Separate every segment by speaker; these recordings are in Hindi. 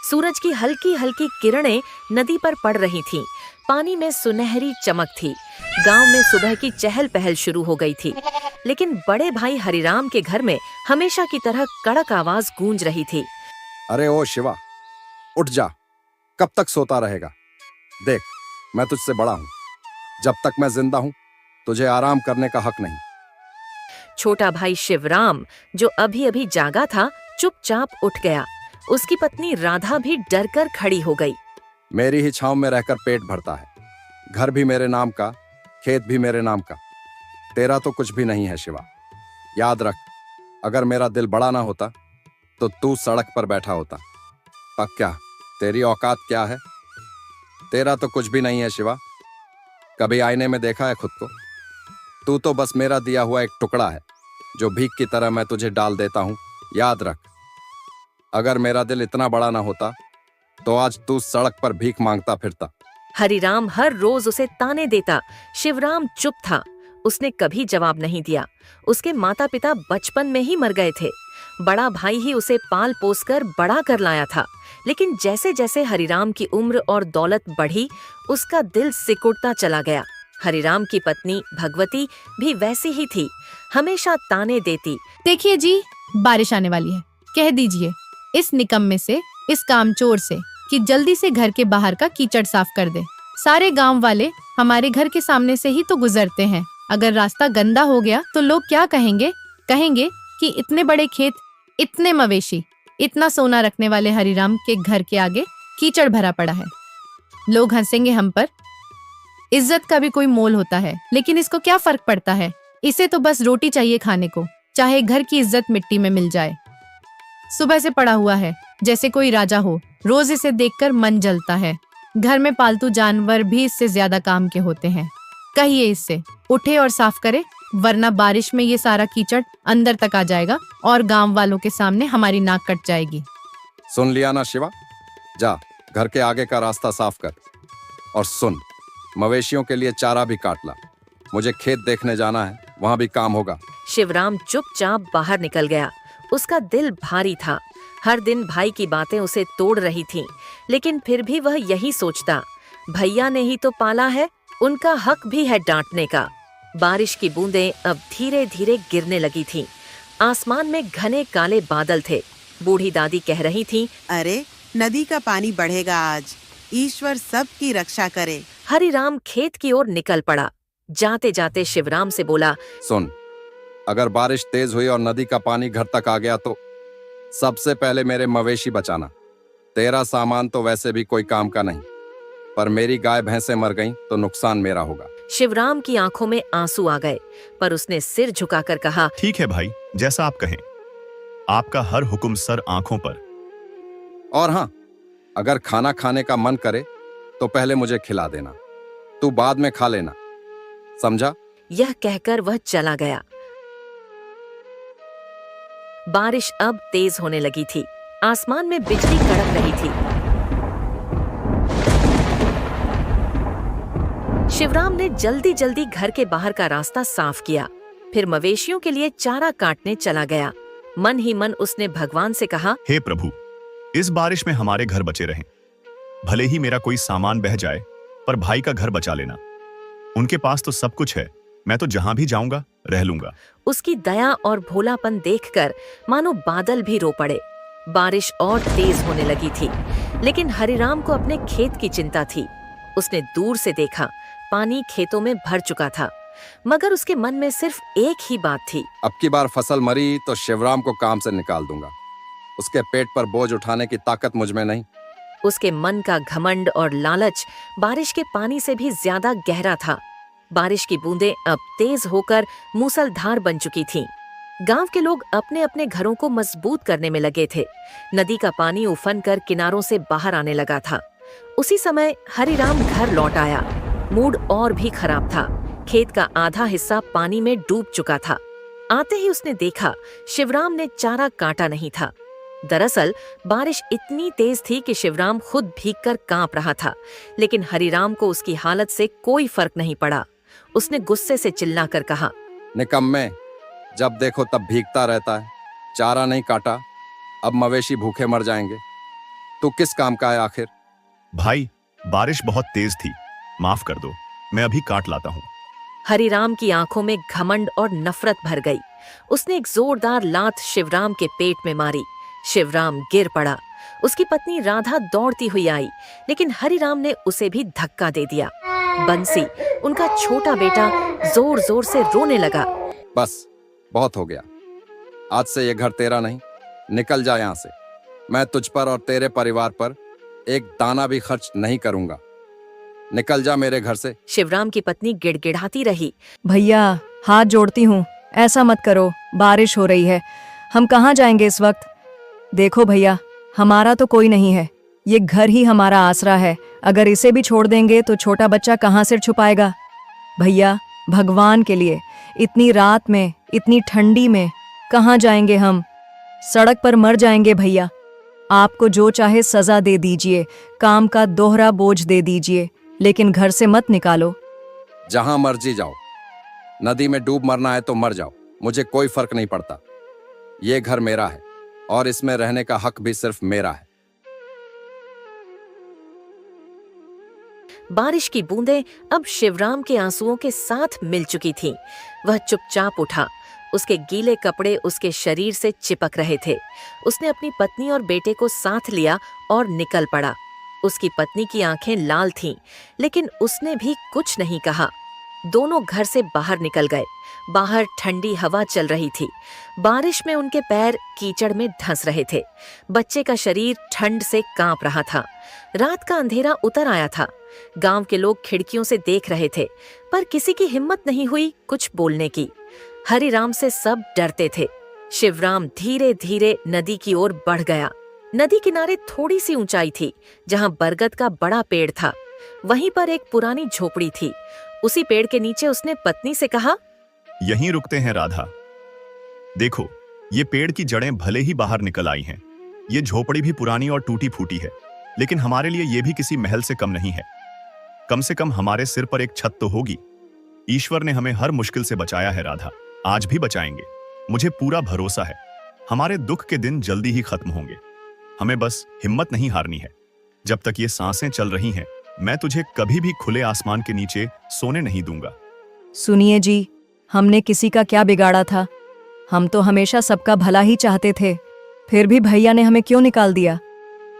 Speaker 1: सूरज की हल्की हल्की किरणें नदी पर पड़ रही थीं। पानी में सुनहरी चमक थी। गांव में सुबह की चहल पहल शुरू हो गई थी, लेकिन बड़े भाई हरिराम के घर में हमेशा की तरह कड़क आवाज गूंज रही थी।
Speaker 2: अरे ओ शिवा, उठ जा, कब तक सोता रहेगा? देख, मैं तुझसे बड़ा हूं। जब तक मैं जिंदा हूं तुझे आराम करने का हक नहीं।
Speaker 1: छोटा भाई शिवराम, जो अभी अभी जागा था, चुपचाप उठ गया। उसकी पत्नी राधा भी डरकर खड़ी हो गई।
Speaker 2: मेरी ही छांव में रहकर पेट भरता है। घर भी मेरे नाम का, खेत भी मेरे नाम का। तेरा तो कुछ भी नहीं है शिवा। याद रख, अगर मेरा दिल बड़ा ना होता तो तू सड़क पर बैठा होता। पर क्या तेरी औकात क्या है? तेरा तो कुछ भी नहीं है शिवा। कभी आईने में देखा है खुद को? तू तो बस मेरा दिया हुआ एक टुकड़ा है, जो भीख की तरह मैं तुझे डाल देता हूं। याद रख, अगर मेरा दिल इतना बड़ा ना होता तो आज तू सड़क पर भीख मांगता फिरता।
Speaker 1: हरिराम हर रोज उसे ताने देता। शिवराम चुप था। उसने कभी जवाब नहीं दिया। उसके माता पिता बचपन में ही मर गए थे। बड़ा भाई ही उसे पाल पोस कर बड़ा कर लाया था। लेकिन जैसे जैसे हरिराम की उम्र और दौलत बढ़ी, उसका दिल सिकुड़ता चला गया। हरिराम की पत्नी भगवती भी वैसी ही थी, हमेशा ताने देती।
Speaker 3: देखिए जी, बारिश आने वाली है। कह दीजिए इस निकम्मे से, इस कामचोर से कि जल्दी से घर के बाहर का कीचड़ साफ कर दे। सारे गांव वाले हमारे घर के सामने से ही तो गुजरते हैं। अगर रास्ता गंदा हो गया तो लोग क्या कहेंगे? कहेंगे कि इतने बड़े खेत, इतने मवेशी, इतना सोना रखने वाले हरिराम के घर के आगे कीचड़ भरा पड़ा है। लोग हंसेंगे हम पर। इज्जत का भी कोई मोल होता है, लेकिन इसको क्या फर्क पड़ता है? इसे तो बस रोटी चाहिए खाने को, चाहे घर की इज्जत मिट्टी में मिल जाए। सुबह से पड़ा हुआ है जैसे कोई राजा हो। रोज इसे देखकर मन जलता है। घर में पालतू जानवर भी इससे ज्यादा काम के होते हैं। कहिए इससे उठे और साफ करे, वरना बारिश में ये सारा कीचड़ अंदर तक आ जाएगा और गांव वालों के सामने हमारी नाक कट जाएगी।
Speaker 2: सुन लिया ना शिवा? जा, घर के आगे का रास्ता साफ कर। और सुन, मवेशियों के लिए चारा भी काट ला। मुझे खेत देखने जाना है, वहां भी काम होगा।
Speaker 1: शिवराम चुपचाप बाहर निकल गया। उसका दिल भारी था। हर दिन भाई की बातें उसे तोड़ रही थीं, लेकिन फिर भी वह यही सोचता, भैया ने ही तो पाला है, उनका हक भी है डांटने का। बारिश की बूंदें अब धीरे धीरे गिरने लगी थीं। आसमान में घने काले बादल थे। बूढ़ी दादी कह रही थीं,
Speaker 4: अरे नदी का पानी बढ़ेगा आज, ईश्वर सबकी रक्षा करे।
Speaker 1: हरिराम खेत की ओर निकल पड़ा। जाते जाते शिवराम से बोला,
Speaker 2: सुन, अगर बारिश तेज हुई और नदी का पानी घर तक आ गया तो सबसे पहले मेरे मवेशी बचाना। तेरा सामान तो वैसे भी कोई काम का नहीं, पर मेरी गाय भैंसें मर गईं तो नुकसान मेरा होगा।
Speaker 1: शिवराम की आंखों में आंसू आ गए, पर उसने सिर झुकाकर कहा,
Speaker 5: ठीक है भाई, जैसा आप कहें। आपका हर हुक्म सर आंखों पर।
Speaker 2: और हाँ, अगर खाना खाने का मन करे तो पहले मुझे खिला देना, तू बाद में खा लेना, समझा?
Speaker 1: यह कहकर वह चला गया। बारिश अब तेज होने लगी थी। आसमान में बिजली कड़क रही थी। शिवराम ने जल्दी जल्दी घर के बाहर का रास्ता साफ किया। फिर मवेशियों के लिए चारा काटने चला गया। मन ही मन उसने भगवान से कहा,
Speaker 5: हे प्रभु, इस बारिश में हमारे घर बचे रहें। भले ही मेरा कोई सामान बह जाए, पर भाई का घर बचा लेना। उनके पास तो सब कुछ है, मैं तो जहां भी जाऊंगा रह लूंगा।
Speaker 1: उसकी दया और भोलापन देखकर मानो बादल भी रो पड़े। बारिश और तेज होने लगी थी, लेकिन हरिराम को अपने खेत की चिंता थी। उसने दूर से देखा, पानी खेतों में भर चुका था, मगर उसके मन में सिर्फ एक ही बात थी,
Speaker 2: अब की बार फसल मरी तो शिवराम को काम से निकाल दूंगा। उसके पेट पर बोझ उठाने की ताकत मुझ में नहीं।
Speaker 1: उसके मन का घमंड और लालच बारिश के पानी से भी ज्यादा गहरा था। बारिश की बूंदें अब तेज होकर मूसलधार बन चुकी थीं। गांव के लोग अपने अपने घरों को मजबूत करने में लगे थे। नदी का पानी उफन कर किनारों से बाहर आने लगा था। उसी समय हरिराम घर लौट आया। मूड और भी खराब था। खेत का आधा हिस्सा पानी में डूब चुका था। आते ही उसने देखा, शिवराम ने चारा काटा नहीं था। दरअसल बारिश इतनी तेज थी कि शिवराम खुद भीगकर कांप रहा था, लेकिन हरिराम को उसकी हालत से कोई फर्क नहीं पड़ा। उसने गुस्से से चिल्लाकर कहा,
Speaker 2: निकम्मे, जब देखो तब भीगता रहता है, चारा नहीं काटा, अब मवेशी भूखे मर जाएंगे। तू किस काम का है आखिर?
Speaker 5: भाई, बारिश बहुत तेज थी, माफ कर दो, मैं अभी काट लाता हूँ।
Speaker 1: हरिराम की आंखों में घमंड और नफरत भर गई। उसने एक जोरदार लात शिवराम के पेट में मारी। शिवराम गिर पड़ा। उसकी पत्नी राधा दौड़ती हुई आई, लेकिन हरिराम ने उसे भी धक्का दे दिया। बंसी, उनका छोटा बेटा, जोर जोर से रोने लगा।
Speaker 2: बस, बहुत हो गया। आज से ये घर तेरा नहीं, निकल जा यहाँ से। मैं तुझ पर और तेरे परिवार पर एक दाना भी खर्च नहीं करूंगा। निकल जा मेरे घर से।
Speaker 1: शिवराम की पत्नी गिड़गिड़ाती रही।
Speaker 6: भैया, हाथ जोड़ती हूँ, ऐसा मत करो, बारिश हो रही है, हम कहाँ जाएंगे इस वक्त? देखो भैया, हमारा तो कोई नहीं है, ये घर ही हमारा आसरा है। अगर इसे भी छोड़ देंगे तो छोटा बच्चा कहाँ सिर छुपाएगा? भैया, भगवान के लिए, इतनी रात में, इतनी ठंडी में कहाँ जाएंगे हम? सड़क पर मर जाएंगे भैया। आपको जो चाहे सजा दे दीजिए, काम का दोहरा बोझ दे दीजिए, लेकिन घर से मत निकालो।
Speaker 2: जहां मर्जी जाओ, नदी में डूब मरना है तो मर जाओ, मुझे कोई फर्क नहीं पड़ता। ये घर मेरा है और इसमें रहने का हक भी सिर्फ मेरा है।
Speaker 1: बारिश की बूंदें अब शिवराम के आंसुओं के साथ मिल चुकी थीं। वह चुपचाप उठा। उसके गीले कपड़े उसके शरीर से चिपक रहे थे। उसने अपनी पत्नी और बेटे को साथ लिया और निकल पड़ा। उसकी पत्नी की आंखें लाल थीं, लेकिन उसने भी कुछ नहीं कहा। दोनों घर से बाहर निकल गए। बाहर ठंडी हवा चल रही थी। बारिश में उनके पैर कीचड़ में धंस रहे थे। बच्चे का शरीर ठंड से कांप रहा था। रात का अंधेरा उतर आया था। गांव के लोग खिड़कियों से देख रहे थे, पर किसी की हिम्मत नहीं हुई कुछ बोलने की। हरिराम से सब डरते थे। शिवराम धीरे धीरे नदी की ओर बढ़ गया। नदी किनारे थोड़ी सी ऊंचाई थी, जहां बरगद का बड़ा पेड़ था। वहीं पर एक पुरानी झोपड़ी थी। उसी पेड़ के नीचे उसने पत्नी से कहा,
Speaker 5: यहीं रुकते हैं राधा। देखो, ये पेड़ की जड़ें भले ही बाहर निकल आई हैं, ये झोपड़ी भी पुरानी और टूटी फूटी है, लेकिन हमारे लिए ये भी किसी महल से कम नहीं है। कम से कम हमारे सिर पर एक छत तो होगी। ईश्वर ने हमें हर मुश्किल से बचाया है राधा, आज भी बचाएंगे। मुझे पूरा भरोसा है, हमारे दुख के दिन जल्दी ही खत्म होंगे। हमें बस हिम्मत नहीं हारनी है। जब तक ये सांसें चल रही हैं, मैं तुझे कभी भी खुले आसमान के नीचे सोने नहीं दूंगा।
Speaker 6: सुनिए जी, हमने किसी का क्या बिगाड़ा था? हम तो हमेशा सबका भला ही चाहते थे, फिर भी भैया ने हमें क्यों निकाल दिया?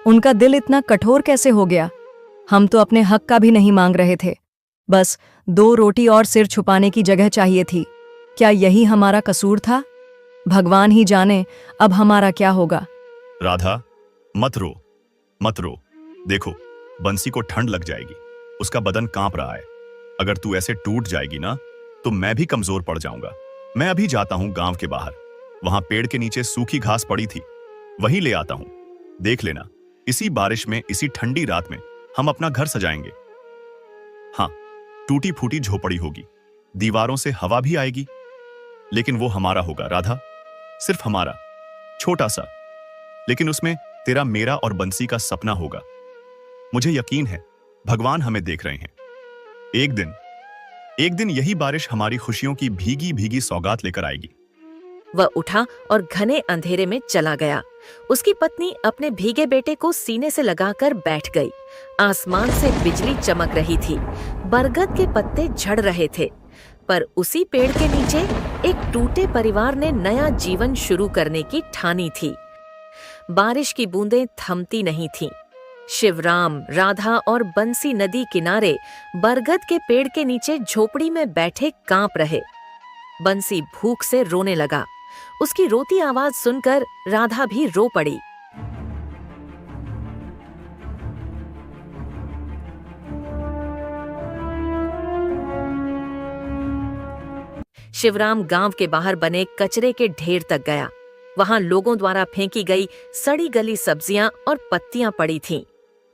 Speaker 6: उनका दिल इतना कठोर कैसे हो गया? हम तो अपने हक का भी नहीं मांग रहे थे, बस 2 रोटी और सिर छुपाने की जगह चाहिए थी। क्या यही हमारा कसूर था? भगवान ही जाने अब हमारा क्या होगा।
Speaker 5: राधा, मत रो, मत रो। देखो, बंसी को ठंड लग जाएगी, उसका बदन कांप रहा है। अगर तू ऐसे टूट जाएगी ना, तो मैं भी कमजोर पड़ जाऊंगा। मैं अभी जाता हूं गांव के बाहर, वहां पेड़ के नीचे सूखी घास पड़ी थी, वही ले आता हूं। देख लेना, इसी बारिश में, इसी ठंडी रात में हम अपना घर सजाएंगे। हाँ, टूटी फूटी झोपड़ी होगी, दीवारों से हवा भी आएगी, लेकिन वो हमारा होगा राधा, सिर्फ हमारा, छोटा सा, लेकिन उसमें तेरा, मेरा और बंसी का सपना होगा। मुझे यकीन है भगवान हमें देख रहे हैं। एक दिन यही बारिश हमारी खुशियों की भीगी भीगी सौगात लेकर आएगी।
Speaker 1: वह उठा और घने अंधेरे में चला गया। उसकी पत्नी अपने भीगे बेटे को सीने से लगाकर बैठ गई। आसमान से बिजली चमक रही थी। बरगद के पत्ते झड़ रहे थे, पर उसी पेड़ के नीचे एक टूटे परिवार ने नया जीवन शुरू करने की ठानी थी। बारिश की बूंदें थमती नहीं थीं। शिवराम, राधा और बंसी नदी किनारे बरगद के पेड़ के नीचे झोपड़ी में बैठे कांप रहे। बंसी भूख से रोने लगा। उसकी रोती आवाज सुनकर राधा भी रो पड़ी। शिवराम गांव के बाहर बने कचरे के ढेर तक गया। वहां लोगों द्वारा फेंकी गई सड़ी गली सब्जियां और पत्तियां पड़ी थीं।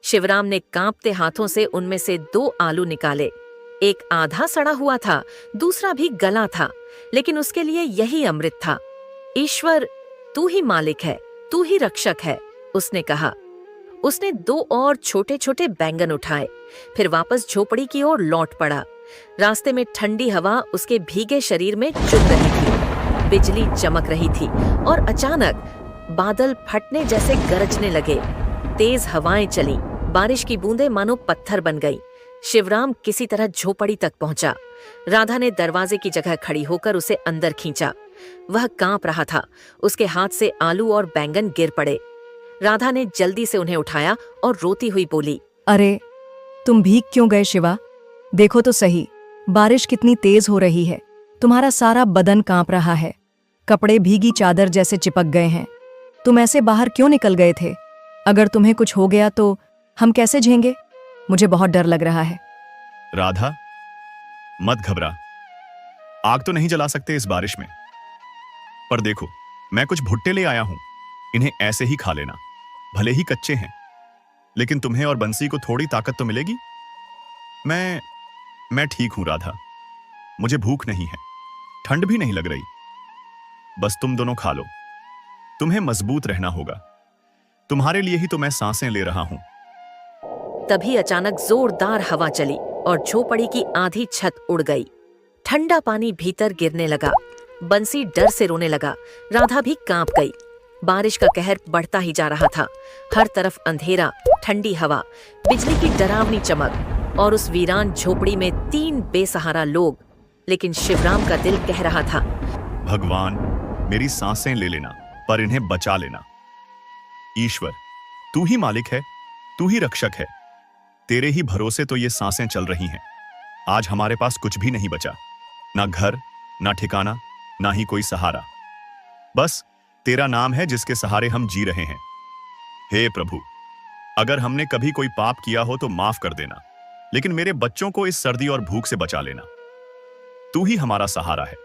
Speaker 1: शिवराम ने कांपते हाथों से उनमें से 2 आलू निकाले। एक आधा सड़ा हुआ था, दूसरा भी गला था, लेकिन उसके लिए यही अमृत था। ईश्वर, तू ही मालिक है, तू ही रक्षक है, उसने कहा। उसने 2 और छोटे छोटे बैंगन उठाए, फिर वापस झोपड़ी की ओर लौट पड़ा। रास्ते में ठंडी हवा उसके भीगे शरीर में चुभ रही थी। बिजली चमक रही थी और अचानक बादल फटने जैसे गरजने लगे। तेज हवाएं चली, बारिश की बूंदें मानो पत्थर बन गई। शिवराम किसी तरह झोपड़ी तक पहुंचा। राधा ने दरवाजे की जगह खड़ी होकर उसे अंदर खींचा। वह कांप रहा था, उसके हाथ से आलू और बैंगन गिर पड़े। राधा ने जल्दी से उन्हें उठाया और रोती हुई बोली,
Speaker 6: अरे तुम भीग क्यों गए शिवा? देखो तो सही, बारिश कितनी तेज हो रही है। तुम्हारा सारा बदन कांप रहा है, कपड़े भीगी चादर जैसे चिपक गए हैं। तुम ऐसे बाहर क्यों निकल गए थे? अगर तुम्हें कुछ हो गया तो हम कैसे झेंगे? मुझे बहुत डर लग रहा है।
Speaker 5: राधा, मत घबरा। आग तो नहीं जला सकते इस बारिश में, पर देखो मैं कुछ भुट्टे ले आया हूं, इन्हें ऐसे ही खा लेना। भले ही कच्चे हैं, लेकिन तुम्हें और बंसी को थोड़ी ताकत तो मिलेगी। मैं ठीक हूं राधा, मुझे भूख नहीं है, ठंड भी नहीं लग रही। बस तुम दोनों खा लो। तुम्हें मजबूत रहना होगा, तुम्हारे लिए ही तो मैं सांसें ले रहा हूं।
Speaker 1: तभी अचानक जोरदार हवा चली और झोपड़ी की आधी छत उड़ गई। ठंडा पानी भीतर गिरने लगा। बंसी डर से रोने लगा। राधा भी कांप गई। बारिश का कहर बढ़ता ही जा रहा था। हर तरफ अंधेरा, ठंडी हवा, बिजली की डरावनी चमक और उस वीरान झोपड़ी में 3 बेसहारा लोग। लेकिन शिवराम का दिल कह रहा था,
Speaker 5: भगवान, मेरी सांसें ले लेना, पर इन्हें बचा लेना। ईश्वर, तू ही मालिक है, तू ही रक्षक है। तेरे ही भरोसे तो ये सांसें चल रही हैं। आज हमारे पास कुछ भी नहीं बचा, ना घर, ना ठिकाना, ना ही कोई सहारा। बस तेरा नाम है जिसके सहारे हम जी रहे हैं। हे प्रभु, अगर हमने कभी कोई पाप किया हो तो माफ कर देना, लेकिन मेरे बच्चों को इस सर्दी और भूख से बचा लेना। तू ही हमारा सहारा है,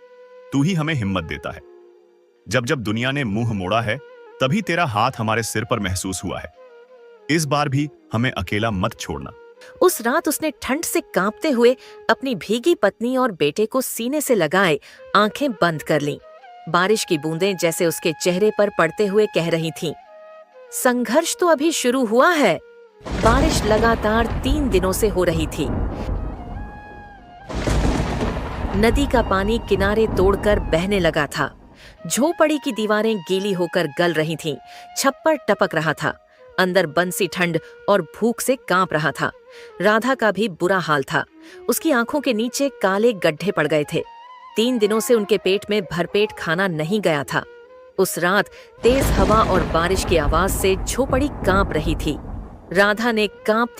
Speaker 5: तू ही हमें हिम्मत देता है। जब जब दुनिया ने मुंह मोड़ा है, तभी तेरा हाथ हमारे सिर पर महसूस हुआ है। इस बार भी हमें अकेला मत छोड़ना।
Speaker 1: उस रात उसने ठंड से कांपते हुए अपनी भीगी पत्नी और बेटे को सीने से लगाए आंखें बंद कर लीं। बारिश की बूंदें जैसे उसके चेहरे पर पड़ते हुए कह रही थीं, संघर्ष तो अभी शुरू हुआ है। बारिश लगातार 3 दिनों से हो रही थी। नदी का पानी किनारे तोड़कर बहने लगा था। झोपड़ी की दीवारें गीली होकर गल रही थीं। छप्पर टपक रहा था। अंदर बंसी ठंड और भूख से कांप रहा था। राधा का भी बुरा हाल था। उसकी आंखों के नीचे काले गड्ढे पड़ गए थे। 3 दिनों से उनके पेट में भरपेट खाना नहीं गया था। उस रात तेज हवा और बारिश की आवाज से झोपड़ी कांप रही थी। राधा ने कांप